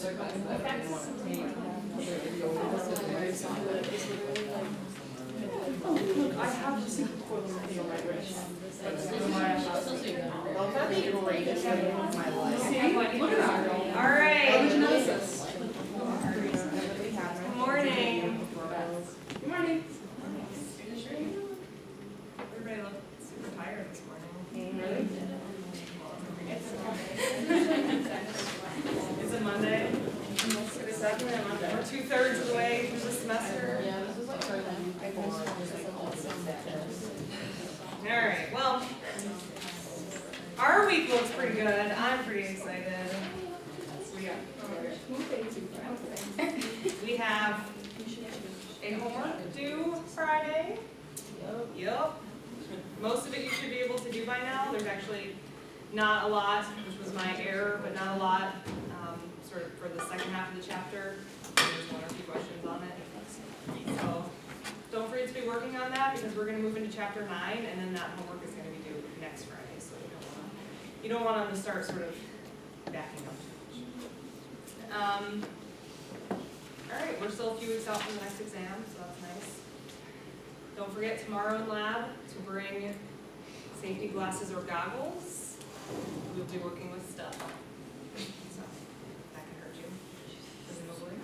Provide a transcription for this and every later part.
I have the supercoils thing on my wrist. Look at that. All right. Originosis. Good morning. Good morning. Everybody looked super tired this morning. Really? It's a Monday. We're 2/3 of the way through the semester. All right. Well, our week looks pretty good. I'm pretty excited. We have a homework due Friday. Yep. Most of it you should be able to do by now. There's actually not a lot, which was my error, but not a lot sort of for the second half of the chapter. There's one or two questions on it. So don't forget to be working on that because we're going to move into chapter 9 and then that homework is going to be due next Friday. So you don't want them to start sort of backing up too much. All right, we're still a few weeks out from the next exam, so that's nice. Don't forget tomorrow in lab to bring safety glasses or goggles. We'll be working with stuff. So that can hurt you, presumably.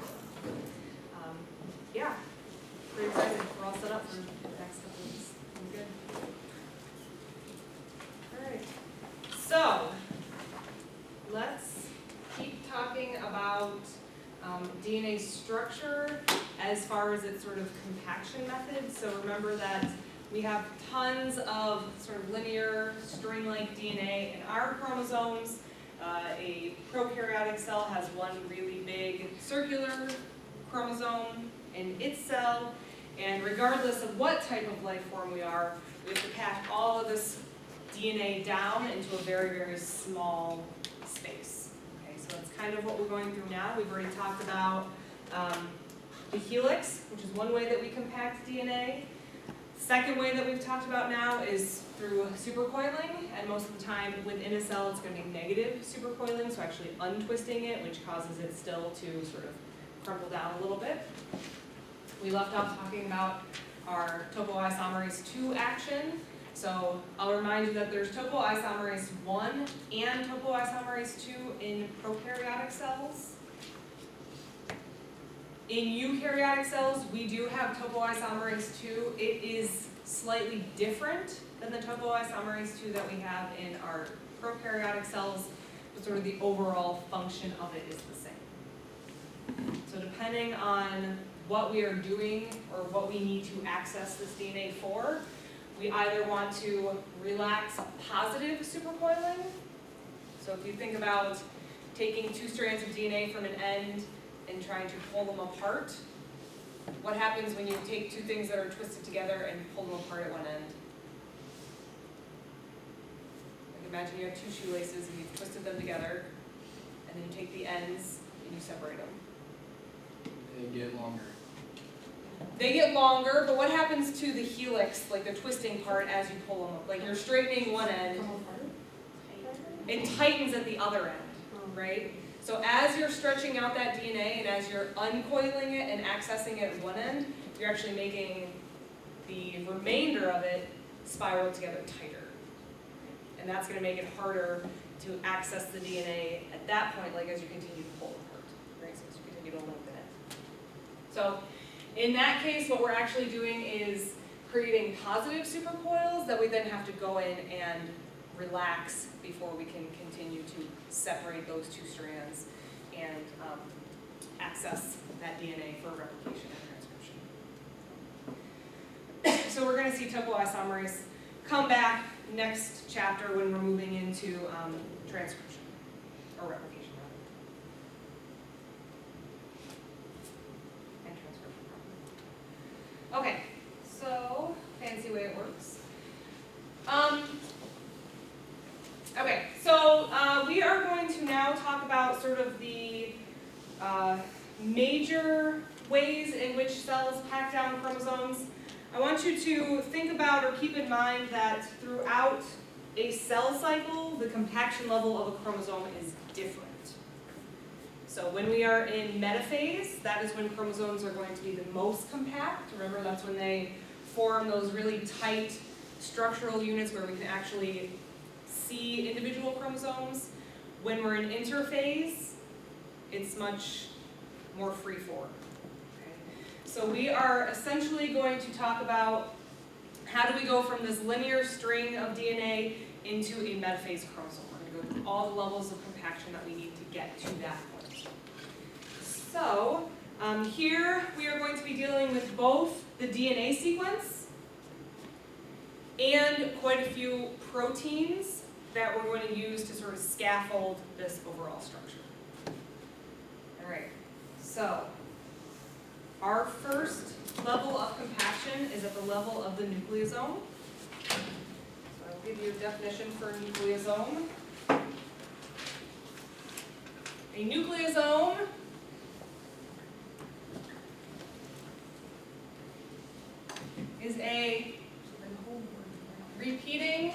Yeah, pretty excited. We're all set up for the next couple weeks. I'm good. All right. So let's keep talking about DNA structure as far as its sort of compaction method. So remember that we have tons of sort of linear string-like DNA in our chromosomes. A prokaryotic cell has one really big circular chromosome in its cell, and regardless of what type of life form we are, we have to pack all of this DNA down into a very, very small space. Okay, so that's kind of what we're going through now. We've already talked about the helix, which is one way that we compact DNA. Second way that we've talked about now is through supercoiling, and most of the time within a cell it's going to be negative supercoiling, so actually untwisting it, which causes it still to sort of crumple down a little bit. We left off talking about our topoisomerase 2 action. So I'll remind you that there's topoisomerase 1 and topoisomerase 2 in prokaryotic cells. In eukaryotic cells, we do have topoisomerase 2. It is slightly different than the topoisomerase 2 that we have in our prokaryotic cells, but sort of the overall function of it is the same. So depending on what we are doing or what we need to access this DNA for, we either want to relax positive supercoiling. So if you think about taking two strands of DNA from an end and trying to pull them apart, what happens when you take two things that are twisted together and pull them apart at one end? Like imagine you have two shoelaces and you've twisted them together, and then you take the ends and you separate them. They get longer. They get longer, but what happens to the helix, like the twisting part, as you pull them up? Like you're straightening one end, it tightens at the other end, right? So as you're stretching out that DNA and as you're uncoiling it and accessing it at one end, you're actually making the remainder of it spiral together tighter. And that's going to make it harder to access the DNA at that point, like as you continue to pull apart, right? So as you continue to lengthen it. So in that case, what we're actually doing is creating positive supercoils that we then have to go in and relax before we can continue to separate those two strands and access that DNA for replication and transcription. So we're going to see topoisomerase come back next chapter when we're moving into transcription or replication and transcription. Okay, so fancy way it works. Okay, so we are going to now talk about sort of the major ways in which cells pack down chromosomes. I want you to think about or keep in mind that throughout a cell cycle, the compaction level of a chromosome is different. So when we are in metaphase, that is when chromosomes are going to be the most compact. Remember, that's when they form those really tight structural units where we can actually see individual chromosomes. When we're in interphase, it's much more free-form. Okay? So we are essentially going to talk about how do we go from this linear string of DNA into a metaphase chromosome. We're going to go through all the levels of compaction that we need to get to that point. So here we are going to be dealing with both the DNA sequence and quite a few proteins that we're going to use to sort of scaffold this overall structure. All right, so our first level of compaction is at the level of the nucleosome. So I'll give you a definition for a nucleosome. A nucleosome is a repeating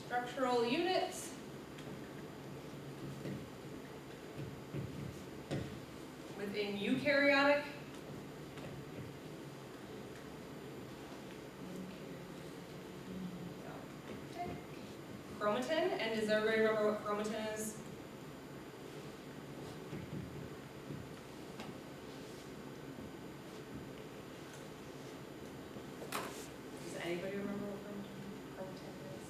structural unit within eukaryotic chromatin. And does everybody remember what chromatin is? Does anybody remember what chromatin is?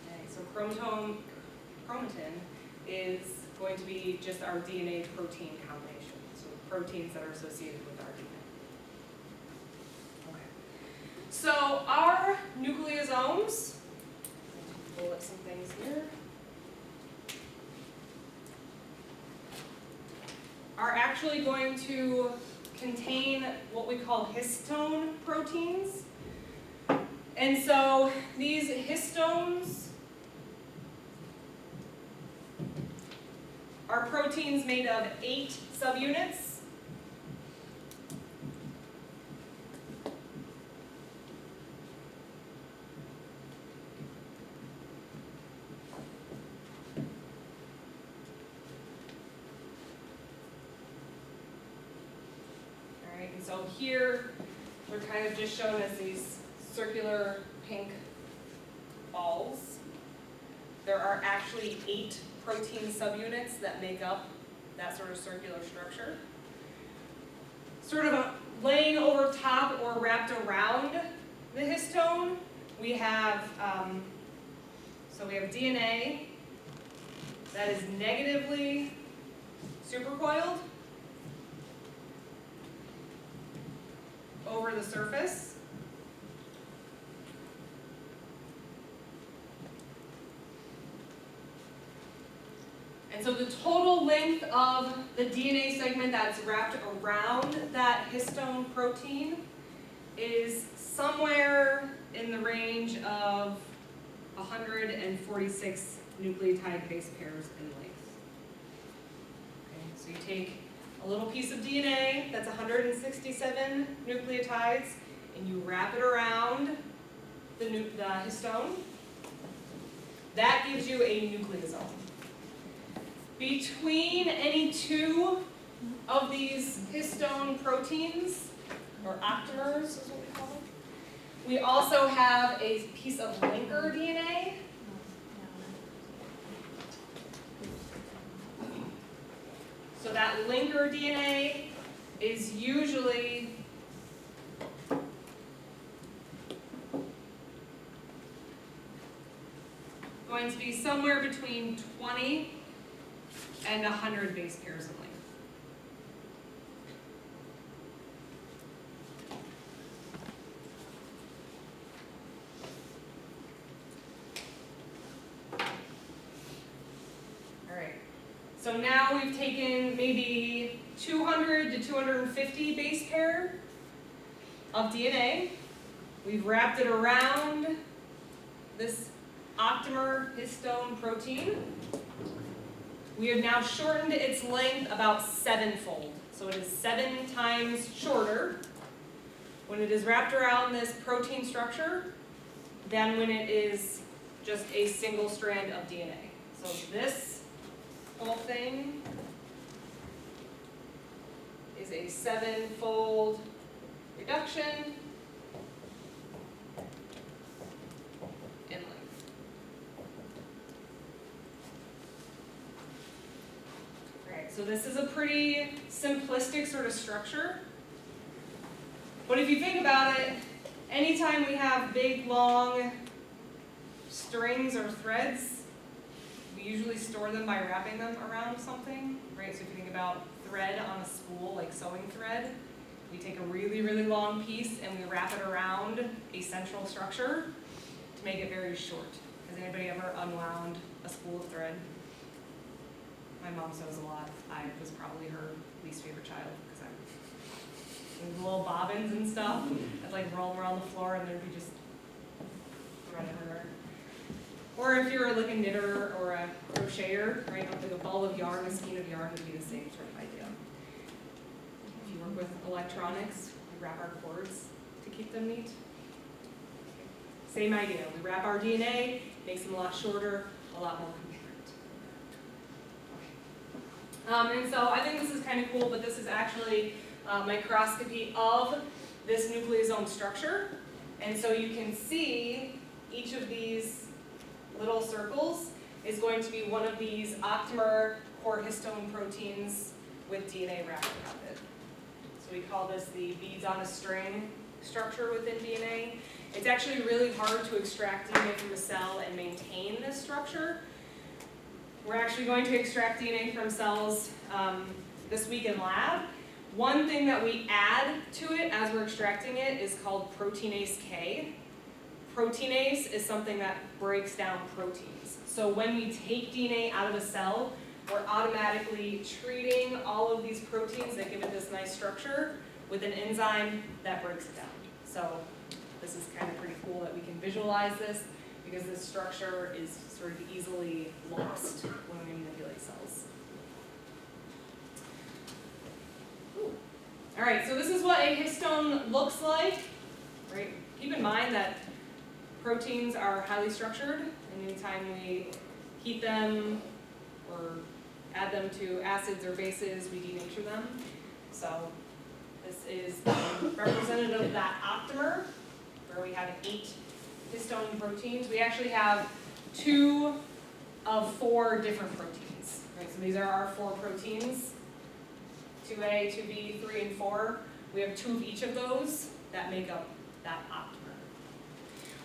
Okay, so chromatin is going to be just our DNA protein combination. So proteins that are associated with our DNA. So our nucleosomes, pull up some things here, are actually going to contain what we call histone proteins. And so these histones are proteins made of 8 subunits. So here, we're kind of just shown as these circular pink balls. There are actually 8 protein subunits that make up that sort of circular structure. Sort of laying over top or wrapped around the histone, we have, so we have DNA that is negatively supercoiled over the surface. And so the total length of the DNA segment that's wrapped around that histone protein is somewhere in the range of 146 nucleotide base pairs in length. Okay, so you take a little piece of DNA that's 167 nucleotides, and you wrap it around the histone. That gives you a nucleosome. Between any 2 of these histone proteins, or octamers is what we call them, we also have a piece of linker DNA. So that linker DNA is usually going to be somewhere between 20 and 100 base pairs in length. All right. So now we've taken maybe 200 to 250 base pair of DNA. We've wrapped it around this octamer histone protein. we have now shortened its length about 7-fold. So it is 7 times shorter when it is wrapped around this protein structure than when it is just a single strand of DNA. So this whole thing is a 7-fold reduction in length. Alright, so this is a pretty simplistic sort of structure. But if you think about it, anytime we have big, long strings or threads, we usually store them by wrapping them around something, right? So if you think about thread on a spool, like sewing thread, we take a really, really long piece and we wrap it around a central structure to make it very short. Has anybody ever unwound a spool of thread? My mom sews a lot. I was probably her least favorite child because the little bobbins and stuff, I'd like roll them around the floor and there'd be just thread everywhere. Or if you're like a knitter or a crocheter, right, like a ball of yarn, a skein of yarn would be the same sort of idea. If you work with electronics, we wrap our cords to keep them neat. Same idea, we wrap our DNA, makes them a lot shorter, a lot more coherent. And so I think this is kind of cool, but this is actually microscopy of this nucleosome structure. And so you can see each of these little circles is going to be one of these octamer core histone proteins with DNA wrapped around it. So we call this the beads on a string structure within DNA. It's actually really hard to extract DNA from a cell and maintain this structure. We're actually going to extract DNA from cells this week in lab. One thing that we add to it as we're extracting it is called proteinase K. Proteinase is something that breaks down proteins. So when we take DNA out of a cell, we're automatically treating all of these proteins that give it this nice structure with an enzyme that breaks it down. So this is kind of pretty cool that we can visualize this because this structure is sort of easily lost when we manipulate cells. Ooh. All right, so this is what a histone looks like. Right? Keep in mind that proteins are highly structured, and anytime we heat them or add them to acids or bases, we denature them. So this is representative of that octamer, where we have 8 histone proteins. We actually have 2 of 4 different proteins. Right? So these are our 4 proteins, 2A, 2B, 3, and 4. We have 2 of each of those that make up that octamer.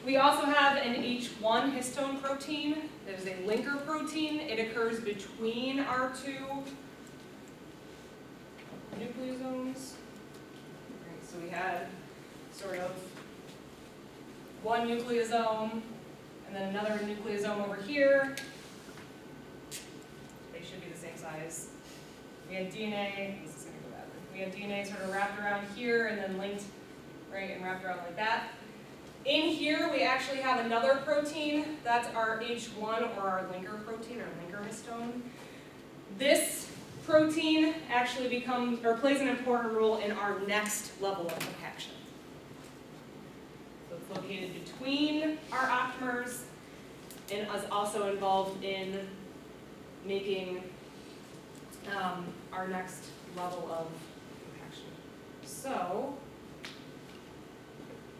We also have an H1 histone protein. There's a linker protein. It occurs between our 2 nucleosomes. Right, so we had sort of one nucleosome and then another nucleosome over here. They should be the same size. We had DNA, this is going to go bad. We had DNA sort of wrapped around here and then linked, right, and wrapped around like that. In here, we actually have another protein. That's our H1 or our linker protein, or linker histone. This protein actually plays an important role in our next level of compaction. So it's located between our octamers and is also involved in making our next level of compaction. So,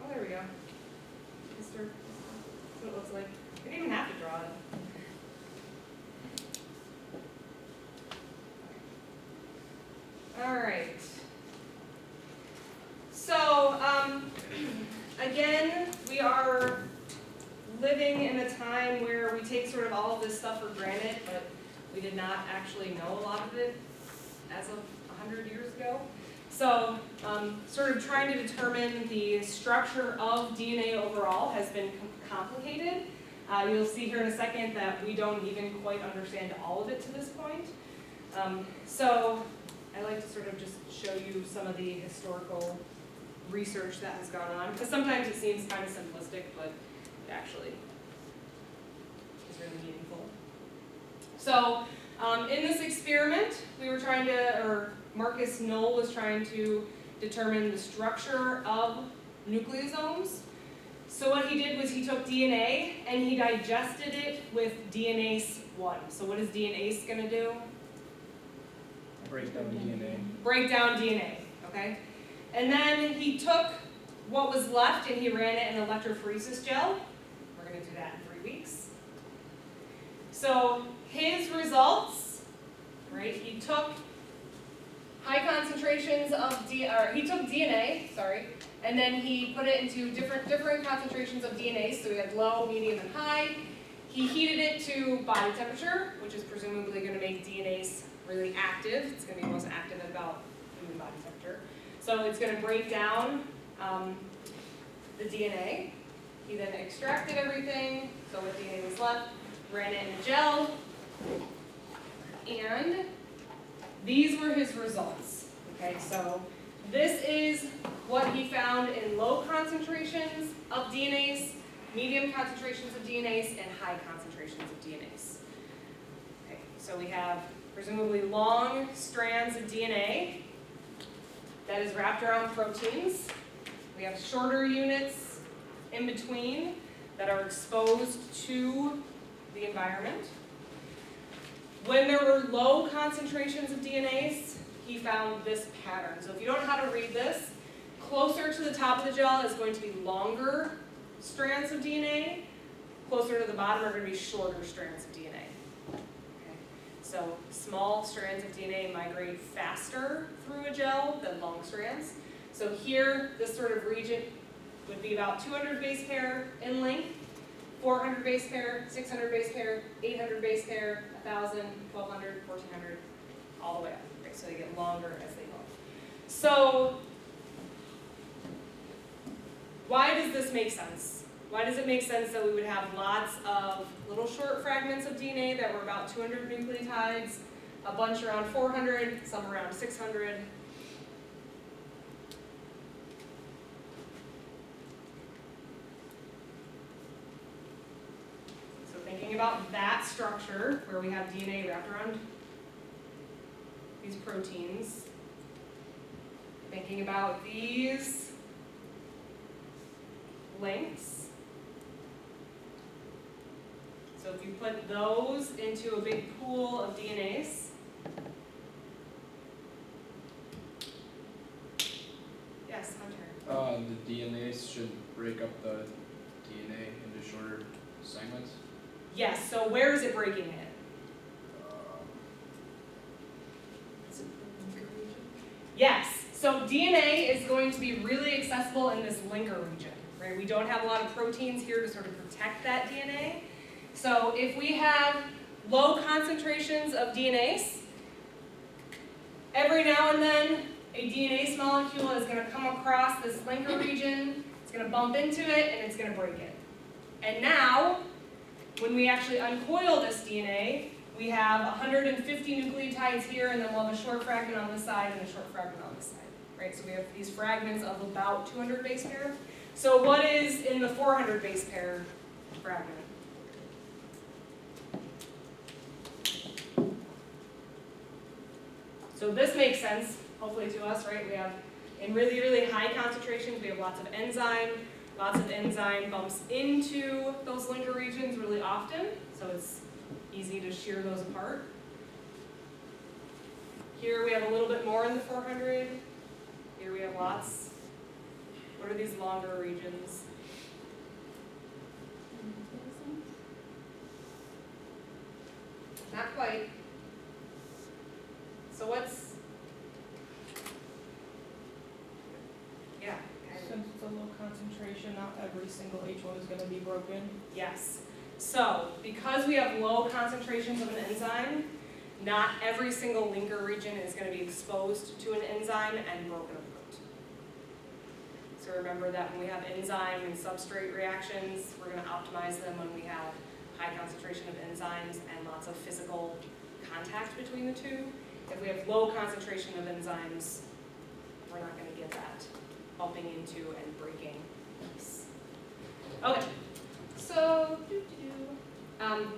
oh, there we go. That's what it looks like. I didn't even have to draw it. All right. So, again, we are living in a time where we take sort of all of this stuff for granted, but we did not actually know a lot of it as of 100 years ago. So, sort of trying to determine the structure of DNA overall has been complicated. You'll see here in a second that we don't even quite understand all of it to this point. So, I like to sort of just show you some of the historical research that has gone on, because sometimes it seems kind of simplistic, but it actually is really meaningful. So, In this experiment, we were trying to, or Marcus Knoll was trying to determine the structure of nucleosomes. So what he did was he took DNA and he digested it with DNase 1. So what is DNase going to do? Break down DNA. Break down DNA, okay? And then he took what was left and he ran it in electrophoresis gel. We're going to do that in 3 weeks. So his results, right, he took high concentrations of he took DNA, and then he put it into different concentrations of DNA, so we had low, medium, and high. He heated it to body temperature, which is presumably going to make DNase really active. It's going to be most active at about human body temperature. So it's going to break down the DNA. He then extracted everything, so what DNA was left, ran it in a gel, and these were his results. Okay, so this is what he found in low concentrations of DNase, medium concentrations of DNase, and high concentrations of DNase. Okay, so we have presumably long strands of DNA that is wrapped around proteins. We have shorter units in between that are exposed to the environment. When there were low concentrations of DNase, he found this pattern. So if you don't know how to read this, closer to the top of the gel is going to be longer strands of DNA. Closer to the bottom are going to be shorter strands of DNA. Okay. So small strands of DNA migrate faster through a gel than long strands. So here, this sort of region would be about 200 base pair in length, 400 base pair, 600 base pair, 800 base pair, 1,000, 1,200, 1,400, all the way up. Right? So they get longer as they go. So why does this make sense? Why does it make sense that we would have lots of little short fragments of DNA that were about 200 nucleotides, a bunch around 400, some around 600? So thinking about that structure where we have DNA wrapped around these proteins, thinking about these lengths. So if you put those into a big pool of DNase, yes, Hunter? The DNase should break up the DNA into shorter segments. Yes, so where is it breaking it? Yes, so DNA is going to be really accessible in this linker region, right? We don't have a lot of proteins here to sort of protect that DNA. So if we have low concentrations of DNase, every now and then a DNase molecule is going to come across this linker region, it's going to bump into it, and it's going to break it. And now, when we actually uncoil this DNA, we have 150 nucleotides here, and then we'll have a short fragment on this side and a short fragment on this side, right? So we have these fragments of about 200 base pair. So what is in the 400 base pair fragment? So this makes sense, hopefully to us, right? We have, in really, really high concentrations, we have lots of enzyme. Lots of enzyme bumps into those linker regions really often, so it's easy to shear those apart. Here we have a little bit more in the 400. Here we have lots. What are these longer regions? Not quite. So what's, yeah. Since it's a low concentration, not every single H1 is going to be broken. Yes. So, because we have low concentrations of an enzyme, not every single linker region is going to be exposed to an enzyme and broken apart. So remember that when we have enzyme and substrate reactions, we're going to optimize them when we have high concentration of enzymes and lots of physical contact between the two. If we have low concentration of enzymes, we're not going to get that bumping into and breaking. Okay, so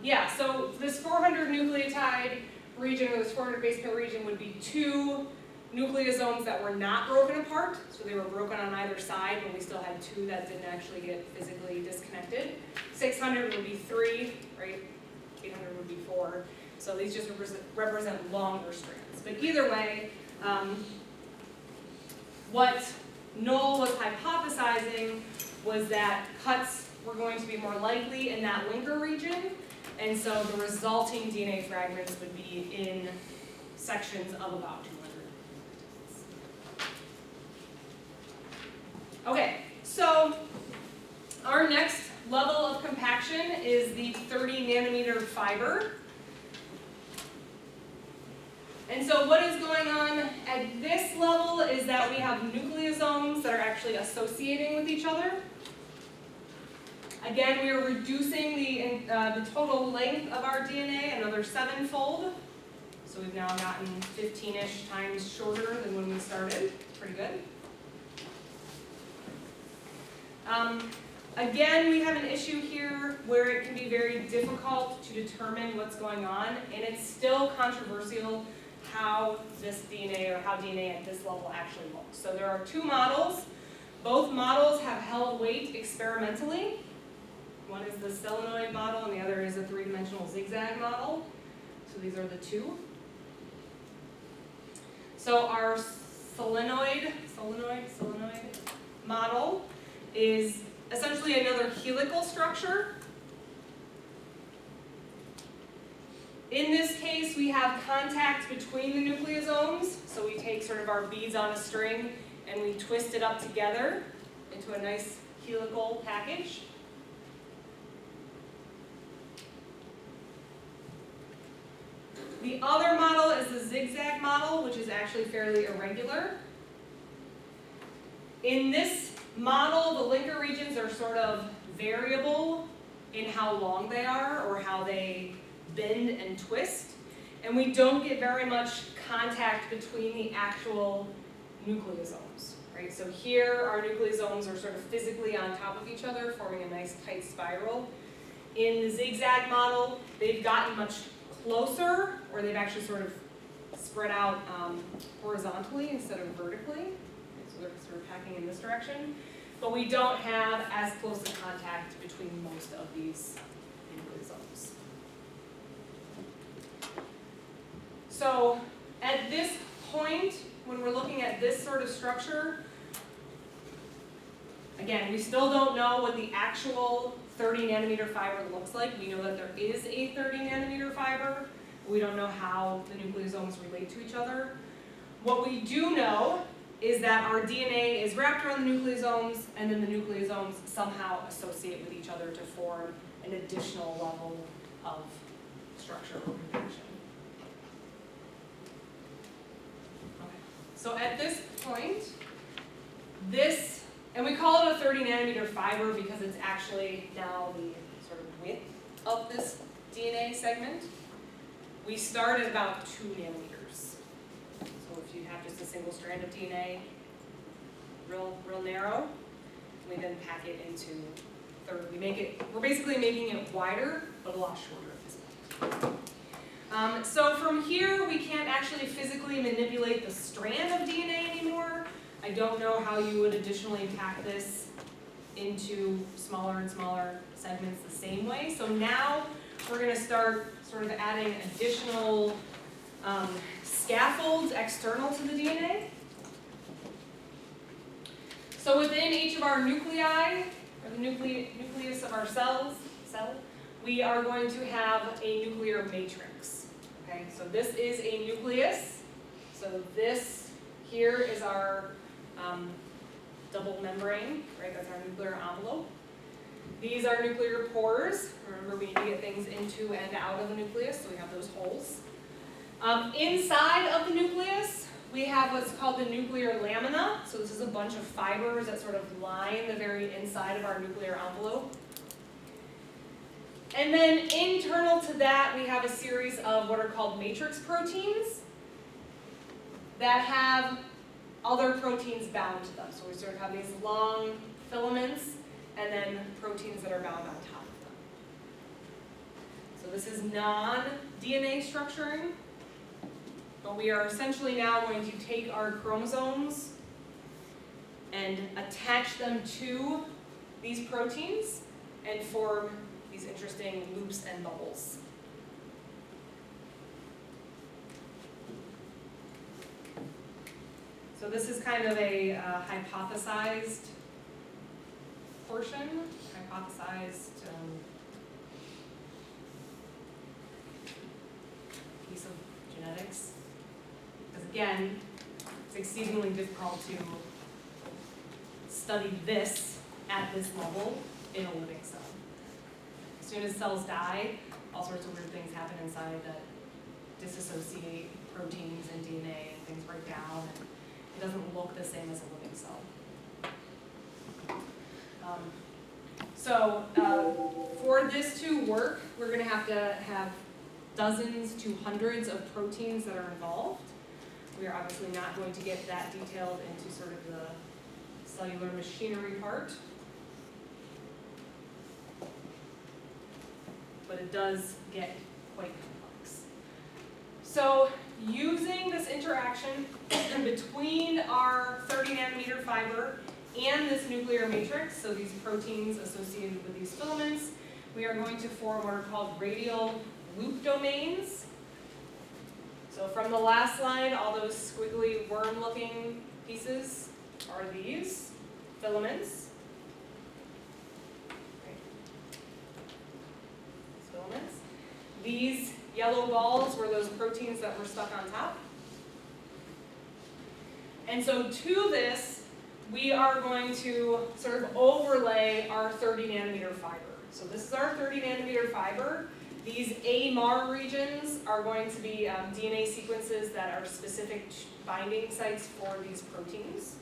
yeah, so this 400 nucleotide region, or this 400 base pair region, would be 2 nucleosomes that were not broken apart, so they were broken on either side, but we still had 2 that didn't actually get physically disconnected. 600 would be 3, right? 800 would be 4. So these just represent longer strands. But either way, what Knoll was hypothesizing was that cuts were going to be more likely in that linker region, and so the resulting DNA fragments would be in sections of about 200. Okay, so our next level of compaction is the 30 nanometer fiber. And so what is going on at this level is that we have nucleosomes that are actually associating with each other. Again, we are reducing the total length of our DNA another 7-fold. So we've now gotten 15-ish times shorter than when we started. Pretty good. Again, we have an issue here where it can be very difficult to determine what's going on, and it's still controversial how this DNA or how DNA at this level actually looks. So there are 2 models. Both models have held weight experimentally. One is the solenoid model and the other is a 3-dimensional zigzag model. So these are the 2. So our solenoid model is essentially another helical structure. In this case, we have contact between the nucleosomes. So we take sort of our beads on a string and we twist it up together into a nice helical package. The other model is the zigzag model, which is actually fairly irregular. In this model, the linker regions are sort of variable in how long they are or how they bend and twist. And we don't get very much contact between the actual nucleosomes, right? So here, our nucleosomes are sort of physically on top of each other, forming a nice tight spiral. In the zigzag model, they've gotten much closer, or they've actually sort of spread out horizontally instead of vertically. So they're sort of packing in this direction. But we don't have as close a contact between most of these nucleosomes. So at this point, when we're looking at this sort of structure, again, we still don't know what the actual 30 nanometer fiber looks like. We know that there is a 30 nanometer fiber. We don't know how the nucleosomes relate to each other. What we do know is that our DNA is wrapped around the nucleosomes, and then the nucleosomes somehow associate with each other to form an additional level of structure or compaction. Okay. So at this point, and we call it a 30 nanometer fiber because it's actually now the sort of width of this DNA segment. We start at about 2 nanometers. So if you have just a single strand of DNA, real narrow, we then pack it into 30. We're basically making it wider, but a lot shorter at this point. So from here, we can't actually physically manipulate the strand of DNA anymore. I don't know how you would additionally pack this into smaller and smaller segments the same way. So now we're going to start sort of adding additional scaffolds external to the DNA. So within each of our nuclei, or the nucleus of our cell, we are going to have a nuclear matrix. Okay, so this is a nucleus. So this here is our double membrane, right? That's our nuclear envelope. These are nuclear pores. Remember, we need to get things into and out of the nucleus, so we have those holes. Inside of the nucleus, we have what's called the nuclear lamina. So this is a bunch of fibers that sort of line the very inside of our nuclear envelope. And then internal to that, we have a series of what are called matrix proteins that have other proteins bound to them. So we sort of have these long filaments and then proteins that are bound on top of them. So this is non-DNA structuring. But we are essentially now going to take our chromosomes and attach them to these proteins and form these interesting loops and bubbles. So this is kind of a hypothesized portion, hypothesized piece of genetics. Because again, it's exceedingly difficult to study this at this level in a living cell. As soon as cells die, all sorts of weird things happen inside that disassociate proteins and DNA and things break down, and it doesn't look the same as a living cell. For this to work, we're going to have dozens to hundreds of proteins that are involved. We are obviously not going to get that detailed into sort of the cellular machinery part. But it does get quite complex. So using this interaction between our 30 nanometer fiber and this nuclear matrix, so these proteins associated with these filaments, we are going to form what are called radial loop domains. So from the last slide, all those squiggly worm-looking pieces are these filaments. Filaments. These yellow balls were those proteins that were stuck on top. And so to this, we are going to sort of overlay our 30 nanometer fiber. So this is our 30 nanometer fiber. These AMAR regions are going to be DNA sequences that are specific binding sites for these proteins.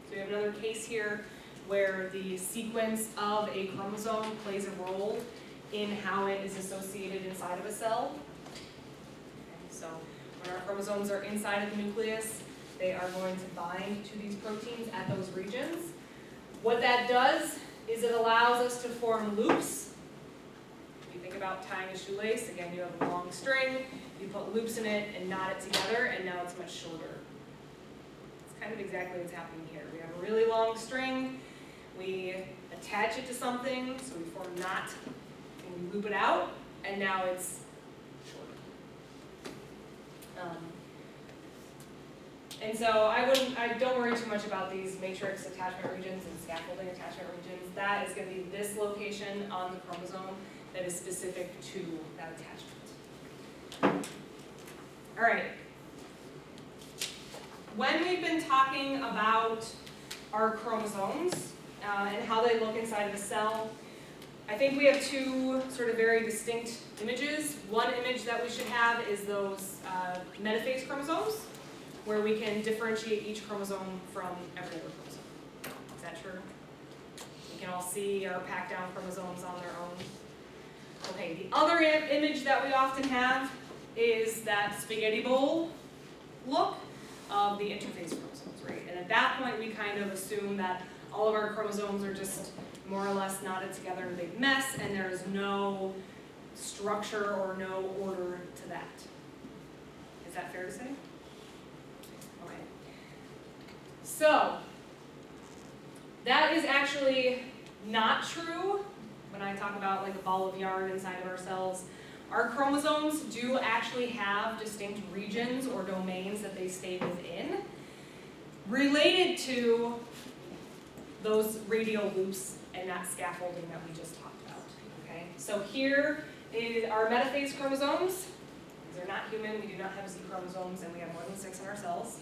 So we have another case here where the sequence of a chromosome plays a role in how it is associated inside of a cell. Okay, so when our chromosomes are inside of the nucleus, they are going to bind to these proteins at those regions. What that does is it allows us to form loops. If you think about tying a shoelace, again, you have a long string, you put loops in it and knot it together, and now it's much shorter. It's kind of exactly what's happening here. We have a really long string, we attach it to something, so we form a knot, and we loop it out, and now it's shorter. And so I don't worry too much about these matrix attachment regions and scaffolding attachment regions. That is going to be this location on the chromosome that is specific to that attachment. All right. When we've been talking about our chromosomes and how they look inside of a cell, I think we have two sort of very distinct images. One image that we should have is those metaphase chromosomes, where we can differentiate each chromosome from every other chromosome. Is that true? We can all see our packed down chromosomes on their own. Okay, the other image that we often have is that spaghetti bowl look of the interphase chromosomes, right? And at that point, we kind of assume that all of our chromosomes are just more or less knotted together in a big mess, and there's no structure or no order to that. Is that fair to say? Okay. So, that is actually not true when I talk about like a ball of yarn inside of our cells. Our chromosomes do actually have distinct regions or domains that they stay within, related to those radial loops and that scaffolding that we just talked about. Okay? So here is our metaphase chromosomes. These are not human, we do not have Z chromosomes, and we have more than 6 in our cells.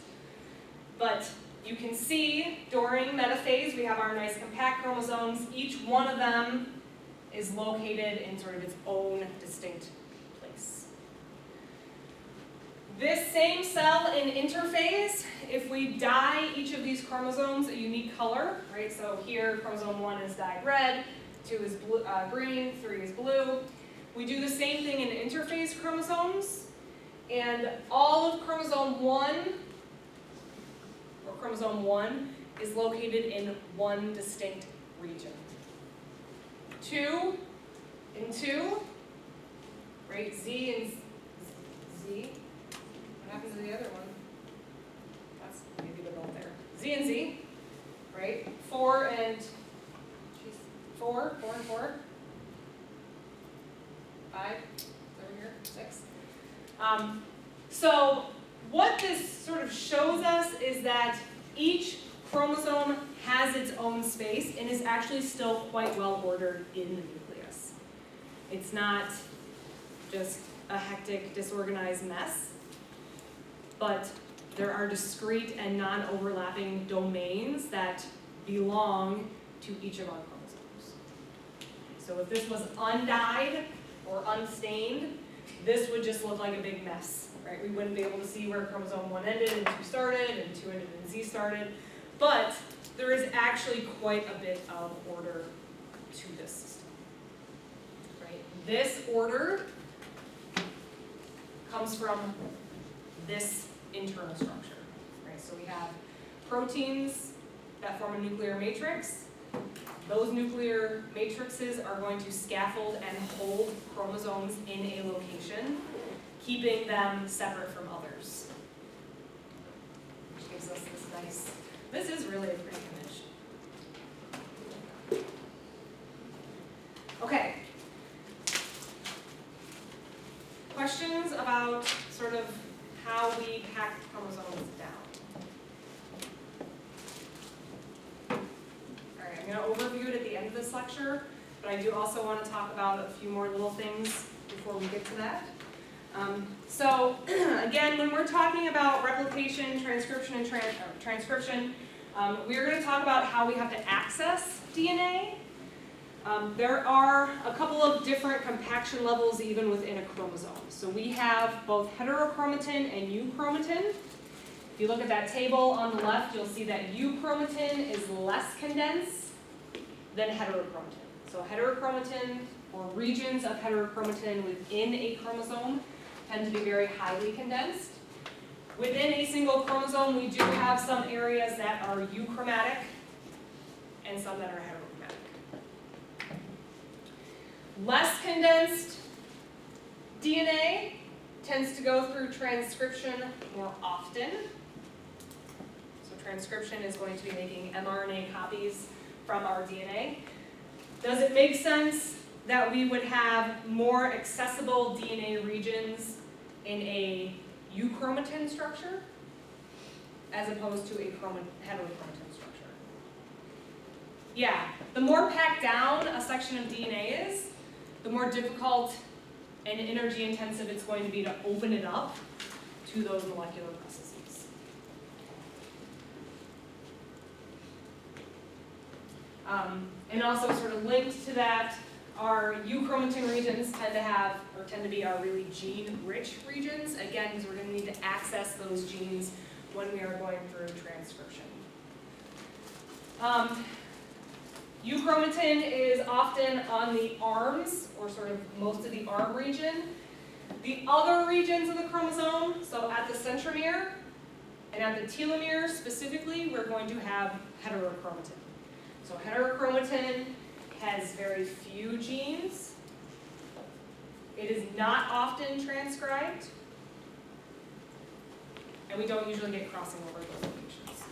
But you can see during metaphase we have our nice compact chromosomes. Each one of them is located in sort of its own distinct place. This same cell in interphase, if we dye each of these chromosomes a unique color, right? So here chromosome 1 is dyed red, 2 is blue, green, 3 is blue. We do the same thing in interphase chromosomes, and all of chromosome 1, or chromosome 1, is located in one distinct region. 2 and 2, right? Z and Z. What happened to the other one? That's, maybe they're both there. Z and Z, right? 4 and, geez, 4 and 4. 5, over here, 6. So what this sort of shows us is that each chromosome has its own space and is actually still quite well ordered in the nucleus. It's not just a hectic, disorganized mess, but there are discrete and non-overlapping domains that belong to each of our chromosomes. So if this was undyed or unstained, this would just look like a big mess, right? We wouldn't be able to see where chromosome 1 ended and 2 started and 2 ended and Z started, but there is actually quite a bit of order to this system, right? This order comes from this internal structure, right? So we have proteins that form a nuclear matrix. Those nuclear matrices are going to scaffold and hold chromosomes in a location, keeping them separate from others. Which gives us this nice, this is really a pretty image. Okay. Questions about sort of how we pack chromosomes down? Alright, I'm going to overview it at the end of this lecture, but I do also want to talk about a few more little things before we get to that. So again, when we're talking about replication, transcription, and transcription, we're going to talk about how we have to access DNA. There are a couple of different compaction levels even within a chromosome. So we have both heterochromatin and euchromatin. If you look at that table on the left, you'll see that euchromatin is less condensed than heterochromatin. So heterochromatin, or regions of heterochromatin within a chromosome, tend to be very highly condensed. Within a single chromosome, we do have some areas that are euchromatic and some that are heterochromatic. Less condensed DNA tends to go through transcription more often. So transcription is going to be making mRNA copies from our DNA. Does it make sense that we would have more accessible DNA regions in a euchromatin structure as opposed to a heterochromatin structure? Yeah, the more packed down a section of DNA is, the more difficult and energy intensive it's going to be to open it up to those molecular processes. And also sort of linked to that, our euchromatin regions tend to be our really gene-rich regions, again, because we're going to need to access those genes when we are going through transcription. Euchromatin is often on the arms, or sort of most of the arm region. The other regions of the chromosome, so at the centromere and at the telomere specifically, we're going to have heterochromatin. So heterochromatin has very few genes. It is not often transcribed, and we don't usually get crossing over those locations.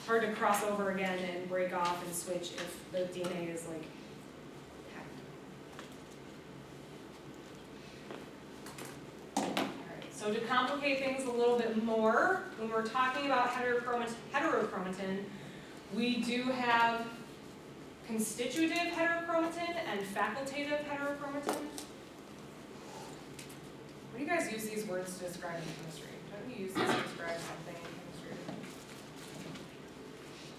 Hard to cross over again and break off and switch if the DNA is like packed. Alright, so to complicate things a little bit more, when we're talking about heterochromatin, we do have constitutive heterochromatin and facultative heterochromatin. What do you guys use these words to describe in chemistry? Don't you use these to describe something in chemistry?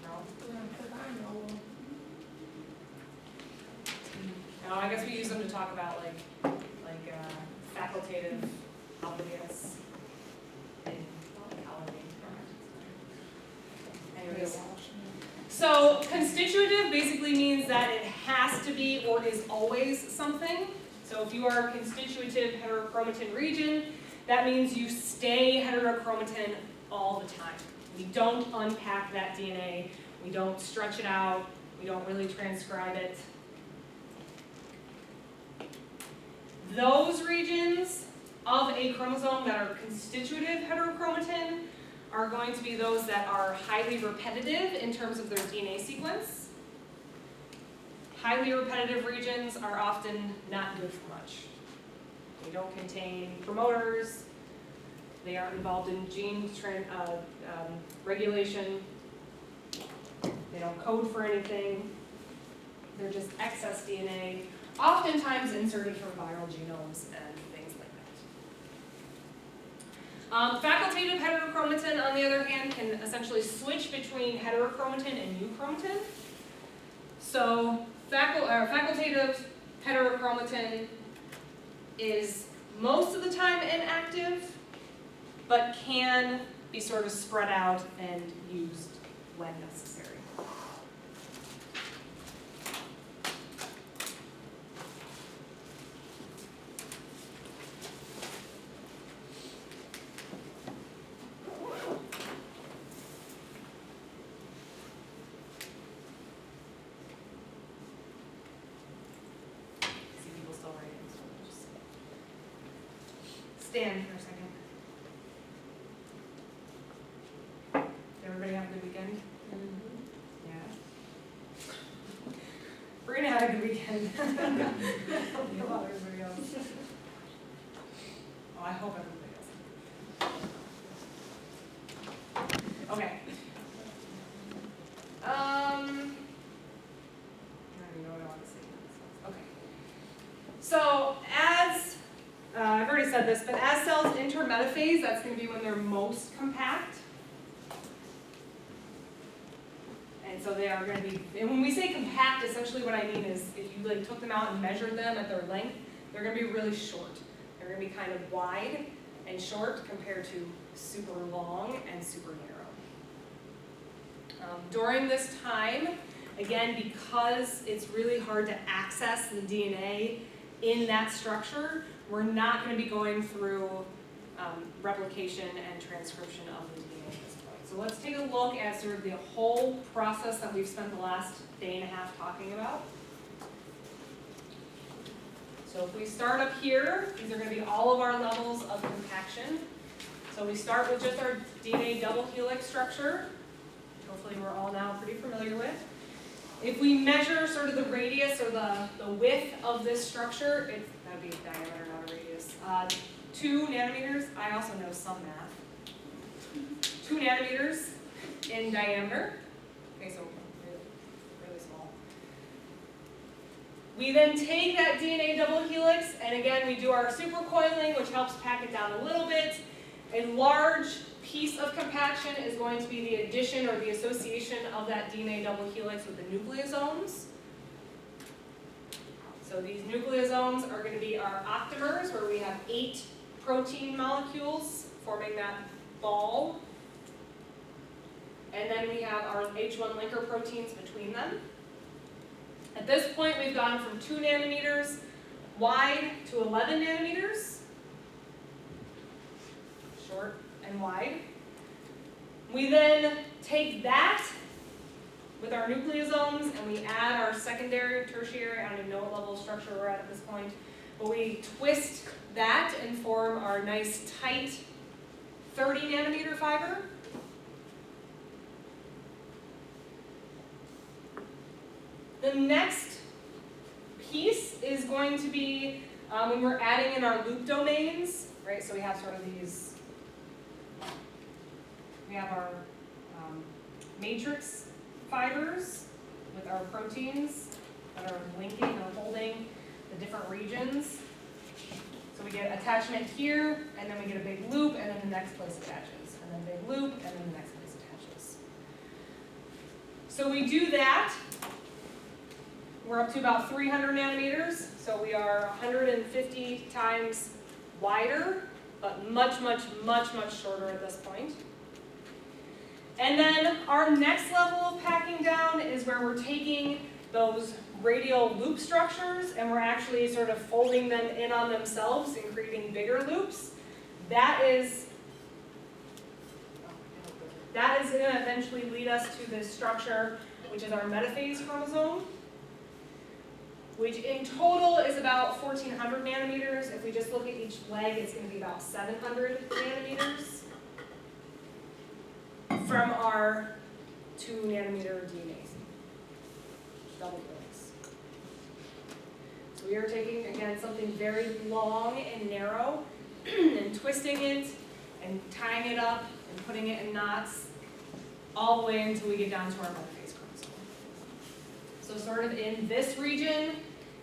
No? No, I guess we use them to talk about like facultative, obvious, and anyways. So constitutive basically means that it has to be or is always something. So if you are a constitutive heterochromatin region, that means you stay heterochromatin all the time. We don't unpack that DNA, we don't stretch it out, we don't really transcribe it. Those regions of a chromosome that are constitutive heterochromatin are going to be those that are highly repetitive in terms of their DNA sequence. Highly repetitive regions are often not good for much. They don't contain promoters, they aren't involved in gene regulation, they don't code for anything, they're just excess DNA, oftentimes inserted from viral genomes and things like that. Facultative heterochromatin, on the other hand, can essentially switch between heterochromatin and euchromatin. So facultative heterochromatin is most of the time inactive, but can be sort of spread out and used when necessary. Stand for a second. Did everybody have a good weekend? Yeah. Brina had a good weekend. I don't know about everybody else. Oh, I hope everybody else. Okay. I don't even know what I want to say. Okay. So as I've already said this, but as cells enter metaphase, that's going to be when they're most compact. And so they are going to be, and when we say compact, essentially what I mean is if you like took them out and measured them at their length, they're going to be really short. They're going to be kind of wide and short compared to super long and super narrow. During this time, again, because it's really hard to access the DNA in that structure, we're not going to be going through replication and transcription of the DNA at this point. So let's take a look at sort of the whole process that we've spent the last day and a half talking about. So if we start up here, these are going to be all of our levels of compaction. So we start with just our DNA double helix structure. Hopefully we're all now pretty familiar with. If we measure sort of the radius or the width of this structure, that would be diameter, not a radius. 2 nanometers, I also know some math. 2 nanometers in diameter. Okay, so really small. We then take that DNA double helix, and again, we do our supercoiling, which helps pack it down a little bit. A large piece of compaction is going to be the addition or the association of that DNA double helix with the nucleosomes. So these nucleosomes are going to be our octamers, where we have 8 protein molecules forming that ball. And then we have our H1 linker proteins between them. At this point, we've gone from 2 nanometers wide to 11 nanometers. Short and wide. We then take that with our nucleosomes and we add our secondary, tertiary, I don't even know what level of structure we're at this point, but we twist that and form our nice tight 30 nanometer fiber. The next piece is going to be when we're adding in our loop domains, right? So we have sort of these, we have our matrix fibers with our proteins that are linking or holding the different regions. So we get attachment here, and then we get a big loop, and then the next place attaches, and then a big loop, and then the next place attaches. So we do that. We're up to about 300 nanometers, so we are 150 times wider, but much, much, much, much shorter at this point. And then our next level of packing down is where we're taking those radial loop structures and we're actually sort of folding them in on themselves and creating bigger loops. That is going to eventually lead us to this structure, which is our metaphase chromosome, which in total is about 1,400 100 nanometers. If we just look at each leg, it's going to be about 700 nanometers from our 2 nanometer DNA double helix. So we are taking, again, something very long and narrow and twisting it and tying it up and putting it in knots all the way until we get down to our metaphase chromosome. So sort of in this region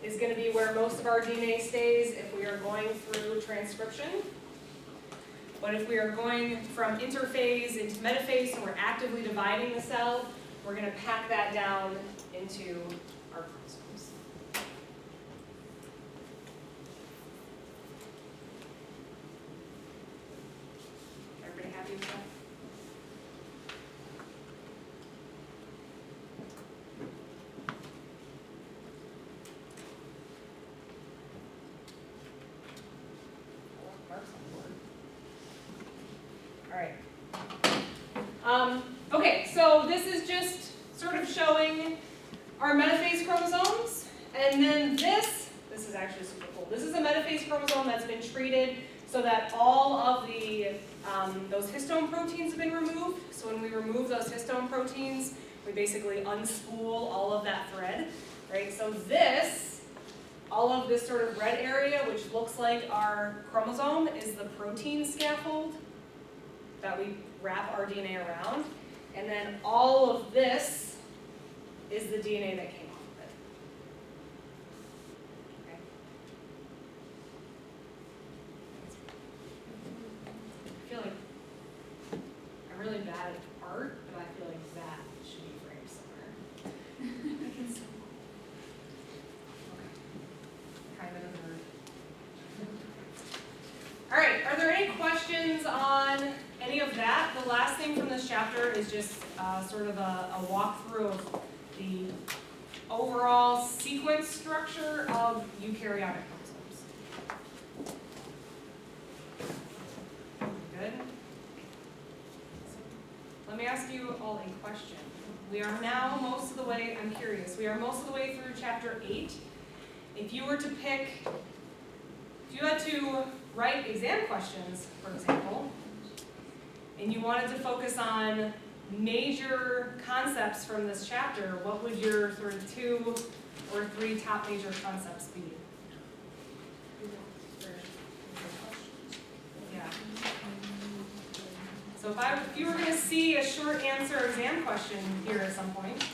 is going to be where most of our DNA stays if we are going through transcription. But if we are going from interphase into metaphase and we're actively dividing the cell, we're going to pack that down into our chromosomes. Everybody happy with that? All right. Okay, so this is just sort of showing our metaphase chromosomes, and then this is actually super cool. This is a metaphase chromosome that's been treated so that all of the those histone proteins have been removed. So when we remove those histone proteins, we basically unspool all of that thread, right? So this, all of this sort of red area, which looks like our chromosome, is the protein scaffold that we wrap our DNA around. And then all of this is the DNA that came off of it. Okay. I feel like I'm really bad at art, but I feel like that should be framed somewhere. Okay. Kind of a nerd. All right, are there any questions on any of that? The last thing from this chapter is just sort of a walkthrough of the overall sequence structure of eukaryotic chromosomes. Good? Let me ask you all a question. We are now most of the way, I'm curious, we are most of the way through chapter 8. If you were to pick, if you had to write exam questions, for example, and you wanted to focus on major concepts from this chapter, what would your sort of 2 or 3 top major concepts be? Yeah. So if you were going to see a short answer exam question here at some point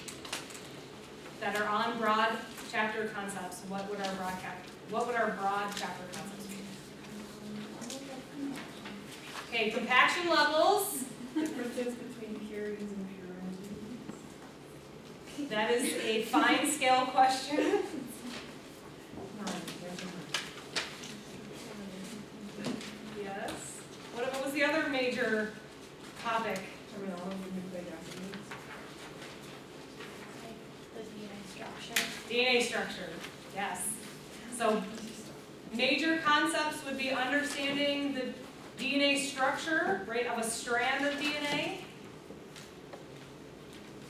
that are on broad chapter concepts, what would our broad chapter concepts be? Okay, compaction levels. Differences between purines and purines. That is a fine scale question. Yes. What was the other major topic? The DNA structure. DNA structure. Yes. So major concepts would be understanding the DNA structure, right, of a strand of DNA.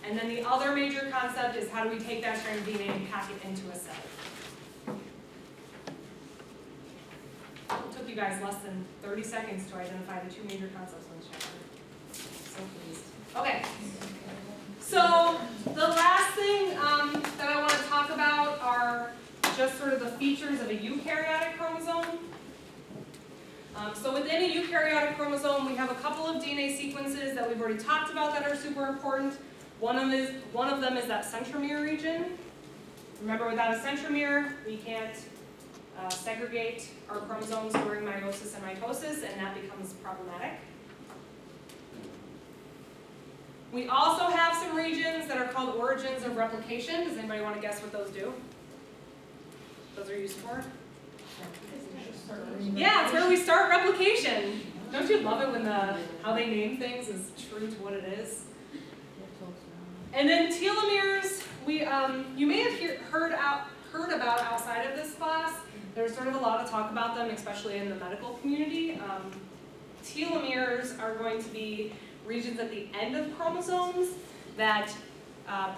And then the other major concept is how do we take that strand of DNA and pack it into a cell. It took you guys less than 30 seconds to identify the 2 major concepts in this chapter. So pleased. Okay. So the last thing that I want to talk about are just sort of the features of a eukaryotic chromosome. So within a eukaryotic chromosome, we have a couple of DNA sequences that we've already talked about that are super important. One of them is that centromere region. Remember, without a centromere, we can't segregate our chromosomes during meiosis and mitosis, and that becomes problematic. We also have some regions that are called origins of replication. Does anybody want to guess what those do? Those are used for? Yeah, it's where we start replication. Don't you love it when how they name things is true to what it is? And then telomeres, you may have heard about outside of this class. There's sort of a lot of talk about them, especially in the medical community. Telomeres are going to be regions at the end of chromosomes that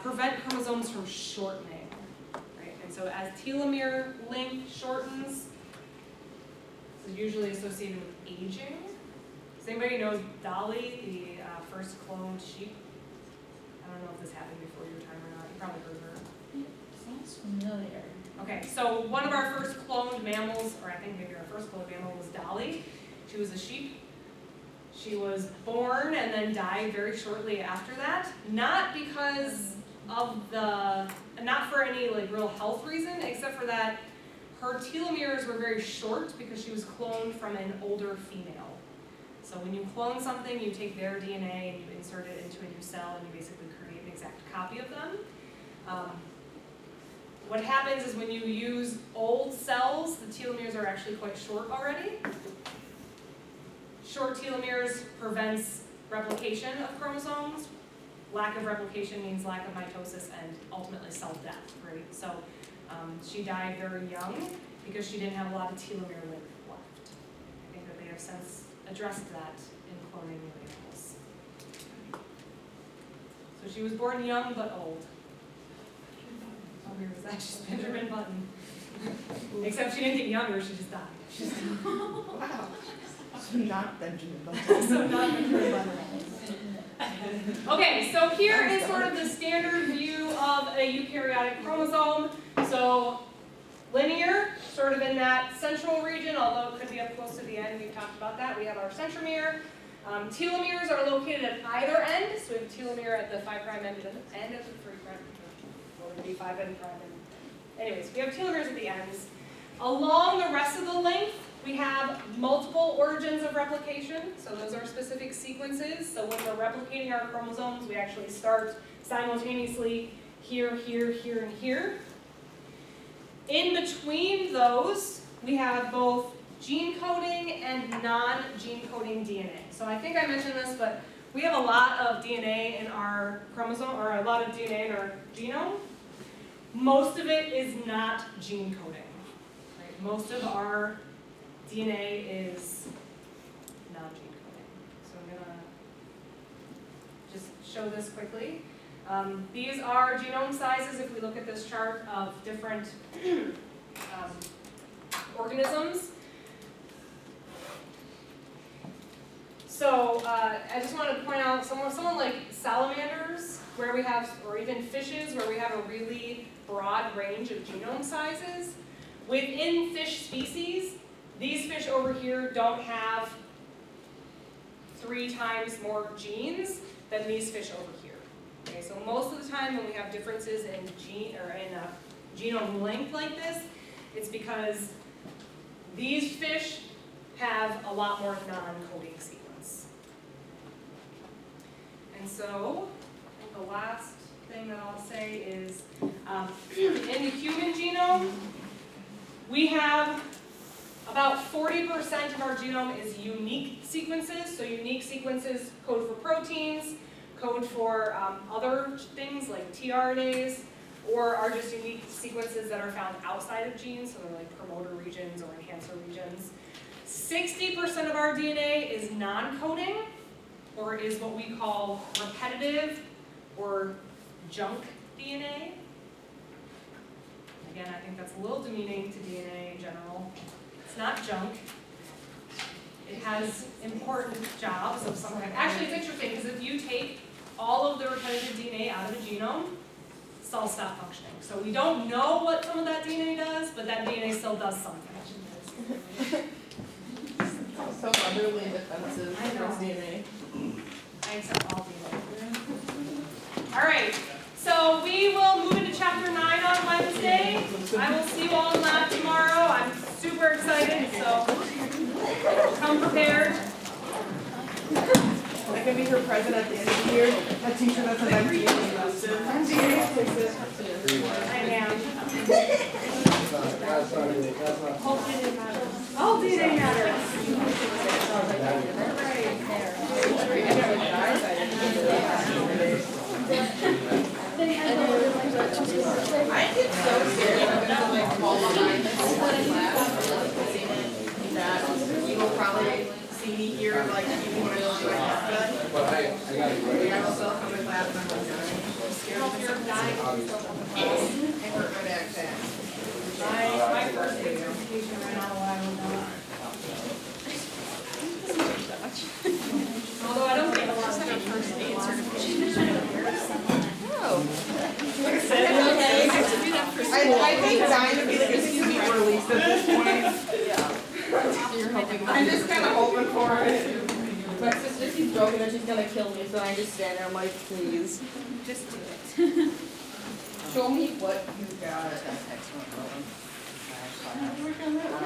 prevent chromosomes from shortening. Right? And so as telomere length shortens, This is usually associated with aging. Does anybody know Dolly, the first cloned sheep? I don't know if this happened before your time or not. You probably heard her. Sounds familiar. Okay, so one of our first cloned mammals, or I think maybe our first cloned mammal was Dolly. She was a sheep. She was born and then died very shortly after that. Not because of not for any like real health reason, except for that her telomeres were very short because she was cloned from an older female. So when you clone something, you take their DNA and you insert it into a new cell and you basically create an exact copy of them. What happens is when you use old cells, the telomeres are actually quite short already. Short telomeres prevents replication of chromosomes. Lack of replication means lack of mitosis and ultimately cell death, right? So she died very young because she didn't have a lot of telomere length left. I think that they have since addressed that in cloning animals. So she was born young but old. How weird was that? She's Benjamin Button. Except she didn't get younger, she just died. Wow. So not Benjamin Button. So not Benjamin Button. Okay, so here is sort of the standard view of a eukaryotic chromosome. So linear, sort of in that central region, although it could be up close to the end, we've talked about that. We have our centromere. Telomeres are located at either end, so we have telomere at the 5' end and at the 3'. Well, it would be 5' and prime. Anyways, we have telomeres at the ends. Along the rest of the length, we have multiple origins of replication, so those are specific sequences. So when we're replicating our chromosomes, we actually start simultaneously here, here, here, and here. In between those, we have both gene coding and non-gene coding DNA. So I think I mentioned this, but we have a lot of DNA in our chromosome, or a lot of DNA in our genome. Most of it is not gene coding. Right? Most of our DNA is non-gene coding. So I'm going to just show this quickly. These are genome sizes, if we look at this chart, of different organisms. So I just want to point out someone like salamanders, where we have, or even fishes, where we have a really broad range of genome sizes. Within fish species, these fish over here don't have 3 times more genes than these fish over here. Okay, so most of the time when we have differences in genome length like this, it's because these fish have a lot more non-coding sequence. And so the last thing that I'll say is in the human genome, we have about 40% of our genome is unique sequences. So unique sequences code for proteins, code for other things like tRNAs, or are just unique sequences that are found outside of genes, so they're like promoter regions or enhancer regions. 60% of our DNA is non-coding, or is what we call repetitive or junk DNA. Again, I think that's a little demeaning to DNA in general. It's not junk. It has important jobs of some kind. Actually, it's interesting because if you take all of the repetitive DNA out of a genome, cells stop functioning. So we don't know what some of that DNA does, but that DNA still does something. So utterly defensive I know. towards DNA. I accept all DNA. All right, so we will move into chapter 9 on Wednesday. I will see you all in lab tomorrow. I'm super excited, so come prepared. I can be her present at the end of the year. A teacher that's an MD. I am. Whole DNA matters. All DNA matters. I get so scared I'm gonna like fall behind that you will probably see me here like even when I don't do my half done. I will still come to class and I'm like, I'm scared of You're dying. I hurt my back bad. My first certification ran out a while ago. I'm just kinda hoping for it. My sister keeps joking that she's gonna kill me, so I just stand there, I'm like, please. Just do it. Show me what you got. Work on that.